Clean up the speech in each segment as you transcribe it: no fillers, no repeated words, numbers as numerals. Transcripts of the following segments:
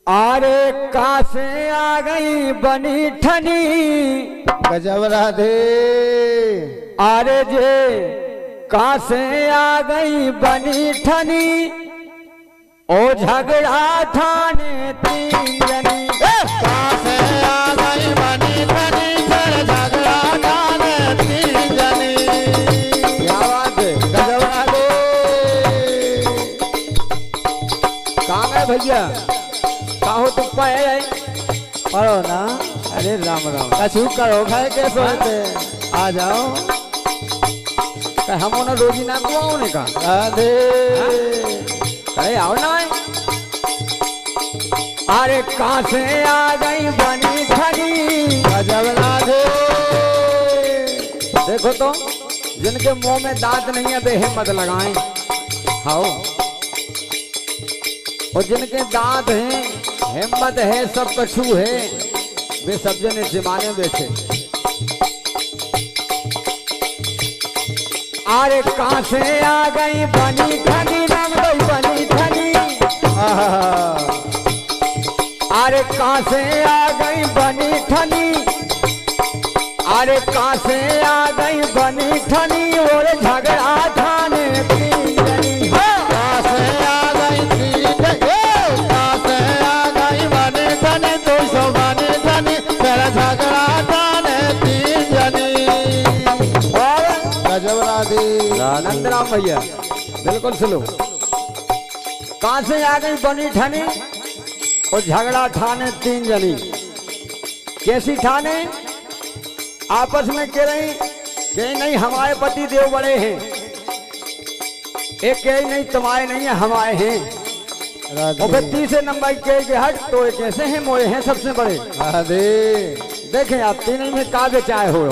आरे कहाँ से आ गई बनी ठनी गजब राधे। आरे जे कहाँ से आ गई बनी ठनी ओ झगड़ा ठाने तीन जनी। कहाँ से आ गई बनी ठनी फिर झगड़ा ठाने तीन जनी। क्या बात है, गजब राधे। कहाँ गए भैया, कहो तुम पाए पढ़ो ना। अरे राम राम। कछु करो खाए कैसे होते आ जाओ। हम रोजी ना को आओ ने का राधे। अरे आओ ना। अरे कहाँ से आ गई बनी ठनी गजब राधे। देखो तो जिनके मुंह में दांत नहीं है वे हिम्मत लगाएं। हाँ और जिनके दांत हैं हिम्मत है सब कछु है वे सब जने जमाने बैठे। अरे कहाँ से आ गई बनी ठनी नाम गई बनी ठनी। अरे कहाँ से आ गई बनी ठनी। अरे कहाँ से आ गई बनी ठनी और झगड़ा ठाने तीन जनी। कहाँ से आ गई तीन कहाँ से आ गई बनी ठनी 200 बनी ठनी फिर झगड़ा ठाने तीन जनी। और गजब राधे। नंदराम भैया बिल्कुल सुनो। कहाँ से आ गई बनी ठनी और झगड़ा ठाने तीन जनी। कैसी ठाने, आपस में कह रही कि नहीं हमारे पति देव बड़े हैं, एक कह नहीं तुम्हारे नहीं है हमारे हैं। और फिर तीसरे नंबर के हट तो एक ऐसे हैं मोए हैं सबसे बड़े। राधे। देखें आप तीन में काव्य चाहे हो।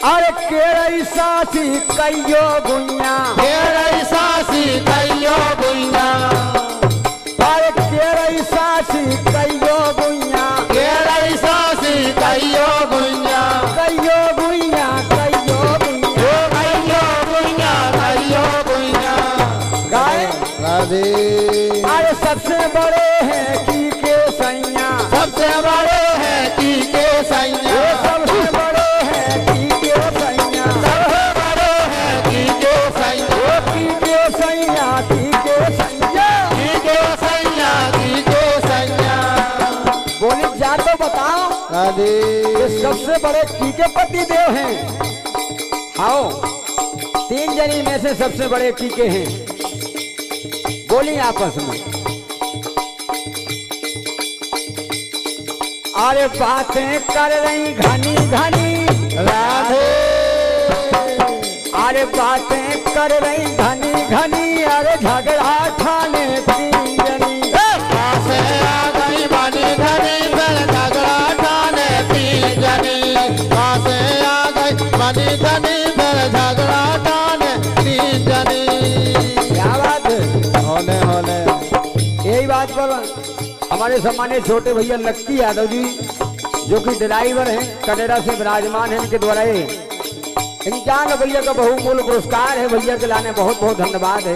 अरे केरई सासी कईयो गुइया केरई सासी कईयो गुइया। अरे केरई सासी कईयो गुइया केरई सासी कईयो गुइया। कईयो गुइया कईयो गुइया कईयो गुइया कईयो गुइया। गाय। राधे। अरे सबसे बड़े हैं की के सैया सबसे बड़े हैं की के सैया। सबसे बड़े हैं की के सैया सबसे बड़े हैं की के सैया। की के सैया की के सैया की के सैया की के सैया। बोली जा तो बताओ राधे। ये सबसे बड़े की के पति देव हैं। आओ तीन जनी में से सबसे बड़े की के हैं, बोली आपस में। अरे बातें कर रही घनी घनी राधे। अरे बातें कर रही घनी घनी अरे झगड़ा ठाने तीन जनी। कहाँ से आ गई बनी ठनी फिर झगड़ा ठाने तीन जनी। कहाँ से आ गई बनी ठनी फिर झगड़ा ठाने तीन जनी। क्या बात है। होले होले। यही बात पर हमारे सम्मानित छोटे भैया लक्की यादव जी जो कि ड्राइवर हैं कनेरा से विराजमान हैं, इनके द्वारा 51 भैया का बहुमूल्य पुरस्कार है। भैया के लाने बहुत बहुत धन्यवाद है।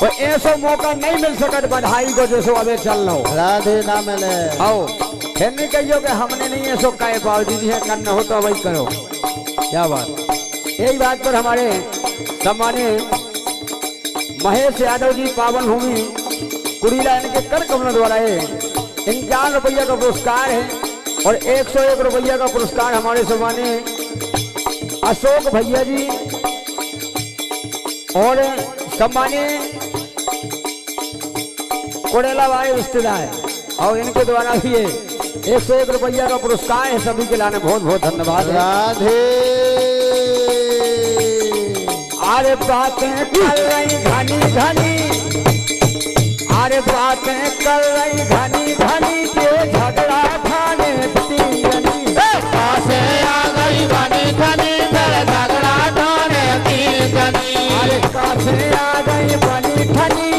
और ऐसा मौका नहीं मिल सकता बधाई को जैसो अबे चल रहा हो। राधे ना मिले। आओ फिर नहीं कहियो कि हमने नहीं ऐसो कहे पाओ दीदी है करना हो तो वही करो। क्या बात। यही बात पर हमारे सम्मानित महेश यादव जी पावन भूमि कुड़ीला इनके कर कमलों द्वारा 51 रुपया का पुरस्कार है। और 101 रुपया का पुरस्कार हमारे सम्मानित अशोक भैया जी और सम्मानित कोड़ेला वाले रिश्तेदार और इनके द्वारा भी 101 रुपया का पुरस्कार है। सभी के लाने बहुत बहुत धन्यवाद है। राधे। अरे बातें कर रही घनी घनी अरे बातें कर रही घनी घनी के झगड़ा ठाने तीन जनी। कहाँ से आ गई बनी ठनी फिर झगड़ा ठाने तीन जनी। अरे कहाँ से आ गई बनी ठनी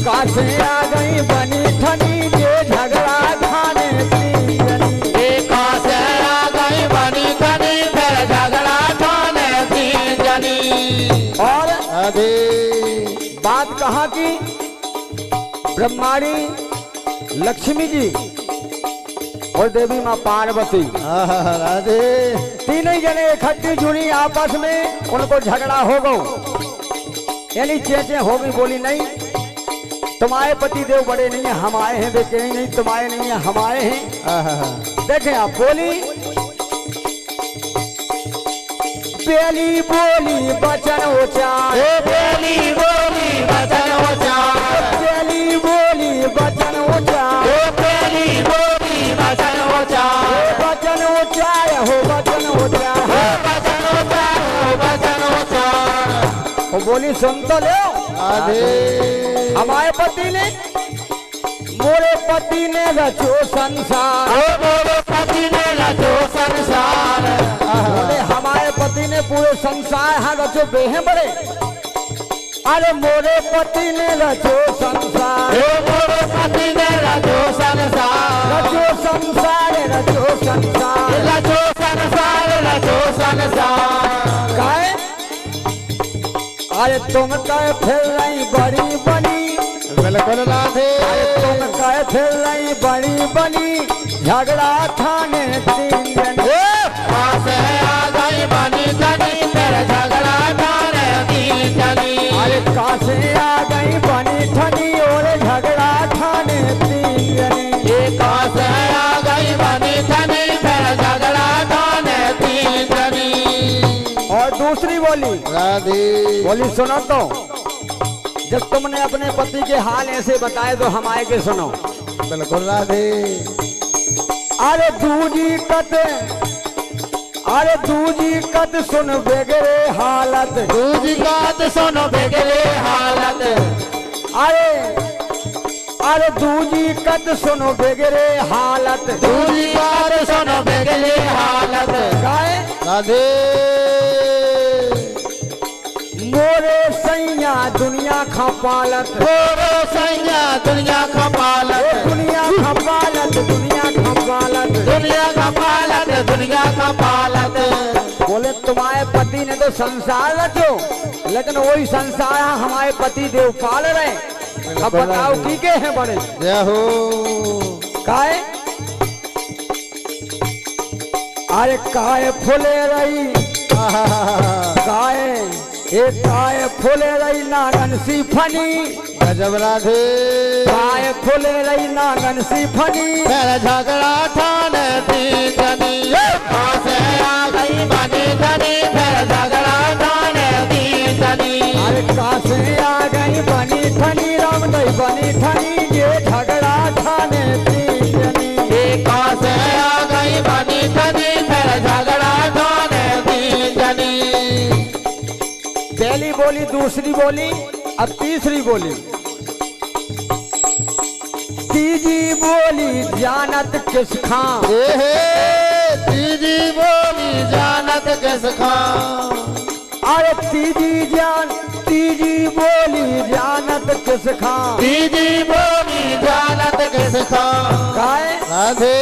कहाँ से आ गई बनी ठनी के झगड़ा ठाने तीन जनी। कहाँ से आ गई बनी ठनी फिर झगड़ा ठाने तीन जनी। और राधे। बात कहा कि ब्रह्माणी लक्ष्मी जी और देवी माँ पार्वती राधे तीनों जने इकट्ठी जुड़ी आपस में, उनको झगड़ा हो गो, यानी चेचे हो गई। बोली नहीं तुम्हारे पति देव बड़े नहीं है, हम आए हैं। वे कहीं नहीं तुम्हारे नहीं है, हम आए हैं। देखें आप, बोली पहली बोली बचन उचार, पहली बोली वचन उचार, पहली बोली बचन उचार, पहली बोली वचन उचार, बचन उचार हो वचन उचार, वचन उचार, वचन उचार। वो बोली सुन तो लो। राधे हमारे पति ने, मोरे पति ने रचो संसार, मोरे पति ने रचो संसार, बोले हमारे पति ने पूरे संसार हाँ रचो बेहे बड़े। अरे मोरे पति ने रचो संसार, मोरे पति ने रचो संसार, रचो संसार, रचो संसार, रचो संसार, रचो संसार। काहे अरे तुम कहे फिर रही बड़ी बनी, बिल्कुल राधे अरे तुम कहे फिर रही बड़ी बनी, झगड़ा थाने तीन जने। पास है आ गई बनी धनी, तेरे झगड़ा थाने तीन जनी। अरे कासे आ गई बनी ठनी और झगड़ा थाने तीन जने। ये पास है आ गई बनी धनी, तेरे झगड़ा थाने तीन जनी। और दूसरी बोली, राधे बोली सुनो तो, जब तुमने अपने पति के हाल ऐसे बताए तो हम आए के सुनो। बिल्कुल राधे अरे दूजी कत, अरे दूजी कत सुन बेगरे हालत, दूजी बात सुनो बेगरे हालत, अरे दूजी कत सुनो बेगरे हालत, दूजी बात सुनो बेगरे हालत। गाय राधे मोरे सैया दुनिया खपालत, मोरे सैया दुनिया खपालत, दुनिया खपालत, दुनिया खपालत, दुनिया खपालत, दुनिया खपालत। बोले तुम्हारे पति ने तो संसार रचो, लेकिन वही संसार हमारे पति देव पाल रहे। अब बताओ की के हैं बड़े। जय हो काहे अरे काय फुले रही, काय एक काय फुले रही नागन सी फनी, गजब राधे काय फुले रही नागन सी फनी, मेरा झगड़ा ठाने तीन जनी। पास है आ गई बनी धनी, मेरा झगड़ा ठाने तीन जनी। अरे कासे आ गई बनी ठनी, राम गई बनी ठनी, ये झगड़ा ठाने तीन जनी। पास है आ गई बनी धनी, मेरा झगड़ा ठाने तीन जनी। पहली बोली, दूसरी बोली, अब तीसरी बोली। तीजी बोली जानत किस खां, तीजी बोली जानत किस खां। अरे तीजी बोली जानत किस खां, तीजी बोली जानत किस खां। काहे राधे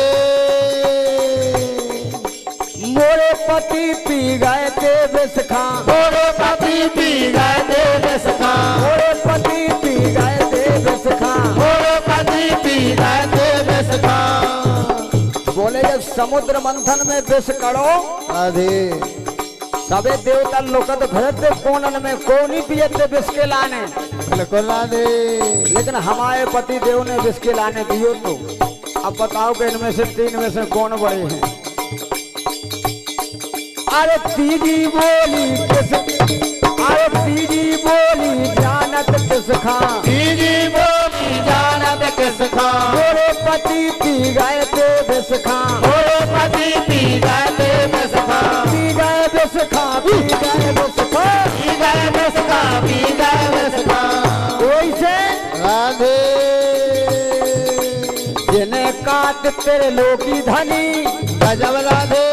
मोरे पति पी गए थे विष खां, मोरे पति पी गए थे विष खां, मोरे पति पी गए थे विष खां। मोरे पति पी गए थे विष खां। बोले जब समुद्र मंथन में विष करो, राधे सबे देवता लोकत भरत कोनन में कोनी पियते विष के लाने, बिल्कुल राधे लेकिन हमारे पति देव ने विष के लाने दियो। तो अब बताओ कि इनमें से तीन में से कौन बड़े हैं। अरे तीजी बोली किस, अरे तीजी बोली जानत किस खां, तीजी बोली जानत किस खां। मोरे पति पी गए थे विष खां, मोरे पति पी गए थे विष खां, पी गए विष खां, पी गए विष खां, पी गए विष खां, पी गए विष खां। वैसे राधे जिन्हें काट तेरे लोकी धनी, गजब राधे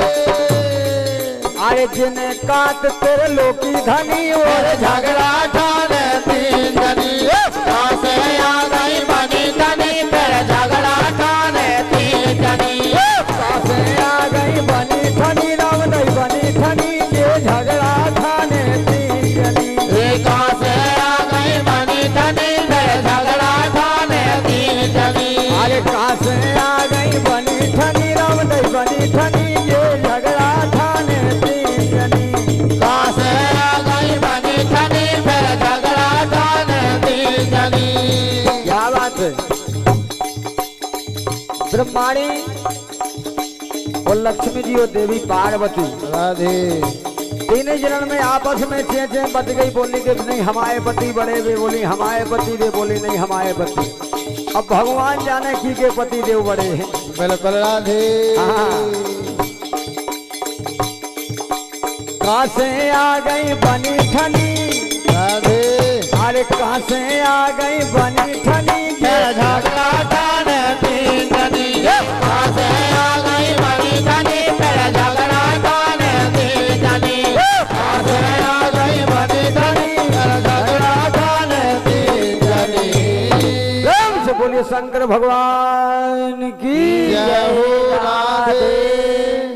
अरे जिन्हें काट तेरे लोकी धनी, और झगड़ा ठाने तीन जनी। पास है आ गई बनी धनी, तेरे झगड़ा ठाने तीन जनी। कासे आ गई बनी ठनी, राम नहीं बनी ठनी, ये झगड़ा थाने तीन जनी। पास है आ गई बनी ब्रह्माणी और लक्ष्मी जी और देवी पार्वती राधे तीन जनन में आपस में चे बच गई, बोली कि नहीं हमारे पति बड़े, वे बोली हमारे पति, वे बोली नहीं हमारे पति। अब भगवान जाने की के पति देव बड़े हैं। बिल्कुल राधे। कहाँ से आ गई बनी ठनी राधे अरे कहाँ से आ गई बनी ठनी झगड़ा ठाने तीन जनी, कहाँ से आ गई बनी ठनी तेरा झगड़ा ठाने तीन जनी, कहाँ से आ गई बनी ठनी तेरा झगड़ा ठाने तीन जनी। प्रेम से बोलिए शंकर भगवान की जय।